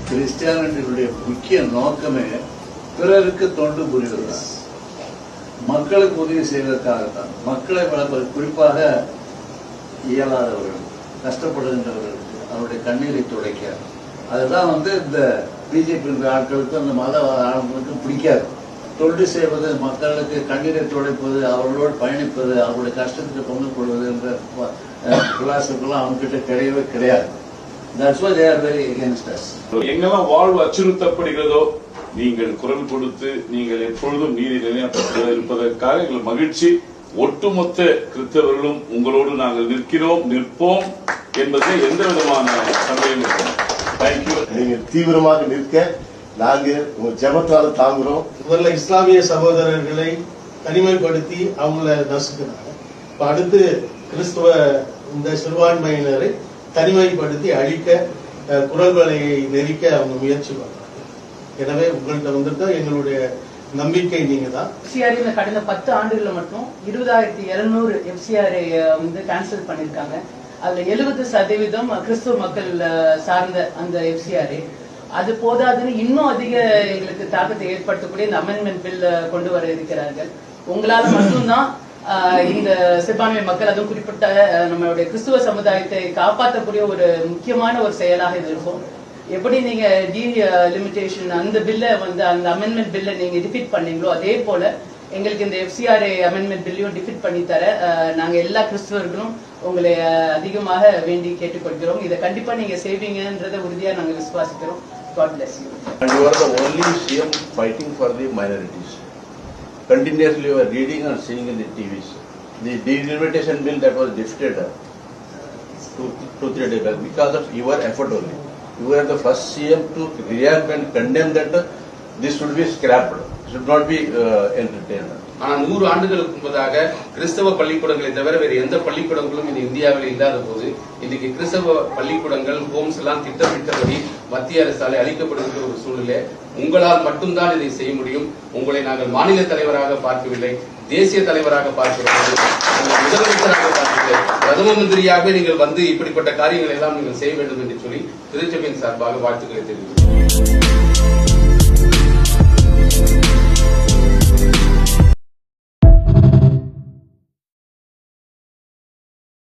கிறிஸ்டியானிட்டியுடைய முக்கிய நோக்கமே பிறருக்கு தொண்டு புரிவதுதான், மக்களுக்கு உதவி செய்வதற்காகத்தான். மக்களை வளர்ப்பது, குறிப்பாக இயலாதவர்கள், கஷ்டப்படுகின்றவர்களுக்கு அவருடைய கண்ணீரை துடைக்க. அதுதான் இந்த பிஜேபி ஆட்களுக்கு அந்த மத ஆட்களுக்கு பிடிக்காது. தொண்டு செய்வது, மக்களுக்கு கண்ணீரை துடைப்பது, அவர்களோடு பயணிப்பது, அவருடைய கஷ்டத்துக்கு பங்கு கொள்வது என்ற பிலாசபிலாம் அவங்ககிட்ட கிடையவே கிடையாது. That's why they are very against us. எங்கெல்லாம் வாழ்வு அச்சுறுத்தப்படுகிறதோ நீங்கள் குரல் கொடுத்து நீங்கள் எப்பொழுதும் நீதி நிலைநாட்ட இருப்பதற்காக எங்கள் மகிழ்ச்சி. ஒட்டுமொத்த கிறிஸ்தவர்களும் உங்களோடு நாங்கள் நிற்போம் என்பதை எந்த விதமான சந்தேகம் இல்லை. தேங்க்யூ. நீங்கள் தீவிரமாக நிற்க நாங்கள் உங்க ஜபத்தால தாங்குறோம். முதல்ல இஸ்லாமிய சகோதரர்களை தனிமைப்படுத்தி அவங்கள நசுக்கிறாங்க. இப்ப அடுத்து கிறிஸ்துவ இந்த சிறுபான்மையினரை தனிமைப்படுத்தி அழிக்க, குரல்வலையை நெரிக்க அவங்க முயற்சி பண்றாங்க. எனவே உங்கள்கிட்ட வந்துட்டு எங்களுடைய நம்பிக்கை நீங்க தான். எஃப்சிஆர் கடந்த 10 ஆண்டுகள்ல மட்டும் 20,200 எஃப்சிஆரை கேன்சல் பண்ணிருக்காங்க. அதுல 70% கிறிஸ்துவ மக்கள் சார்ந்த அந்த எஃப்சிஆர். அது போதாதுன்னு இன்னும் அதிக எங்களுக்கு தாக்கத்தை ஏற்படுத்தக்கூடிய இந்த அமெண்ட்மெண்ட் பில் கொண்டு வர இருக்கிறார்கள். உங்களால மட்டும்தான் இந்த சிறுபான்மை மக்கள், அதுவும் குறிப்பிட்ட நம்மளுடைய கிறிஸ்துவ சமுதாயத்தை காப்பாற்றக்கூடிய ஒரு முக்கியமான ஒரு செயலாக இது இருக்கும். எப்படி நீங்க டீலிமிட்டேஷன் அந்த பில்லை அந்த அமெண்ட்மெண்ட் பில்லை நீங்க டிஃபீட் பண்ணீங்களோ, அதே போல எங்களுக்கு இந்த எஃப்சிஆர்ஏ அமெண்ட்மெண்ட் பில்லையும் டிஃபீட் பண்ணி தர நாங்க எல்லா கிறிஸ்துவர்களும் உங்களை அதிகமாக வேண்டி கேட்டுக்கொள்கிறோம். இதை கண்டிப்பா நீங்க செய்வீங்கன்றத உறுதியா நாங்க விசுவாசிக்கிறோம். God bless you. And you are the only CM fighting for the minorities. Continuously you are reading and seeing in the TVs. The delimitation bill that was defeated 2-3 days back because of your effort only. You are the first CM to react and condemn that this should be scrapped, should not be entertained. ஆனால் 100 ஆண்டுகளுக்கு முன்பதாக கிறிஸ்தவ பள்ளிக்கூடங்களை தவிர வேறு எந்த பள்ளிக்கூடங்களும் இந்த இந்தியாவில் இல்லாத போது இன்னைக்கு கிறிஸ்தவ பள்ளிக்கூடங்கள், ஹோம்ஸ் எல்லாம் திட்டமிட்டபடி மத்திய அரசால் அளிக்கப்படுகின்ற ஒரு சூழ்நிலை. உங்களால் மட்டும்தான் இதை செய்ய முடியும். உங்களை நாங்கள் மாநில தலைவராக பார்க்கவில்லை, தேசிய தலைவராக பார்க்கிறோம், முதலமைச்சராக பார்க்கவில்லை, பிரதம மந்திரியாக நீங்கள் இப்படிப்பட்ட காரியங்களை எல்லாம் நீங்கள் செய்ய வேண்டும் என்று சொல்லி திருச்சபையின் சார்பாக வாழ்த்துக்களை தெரிவிக்கிறோம்.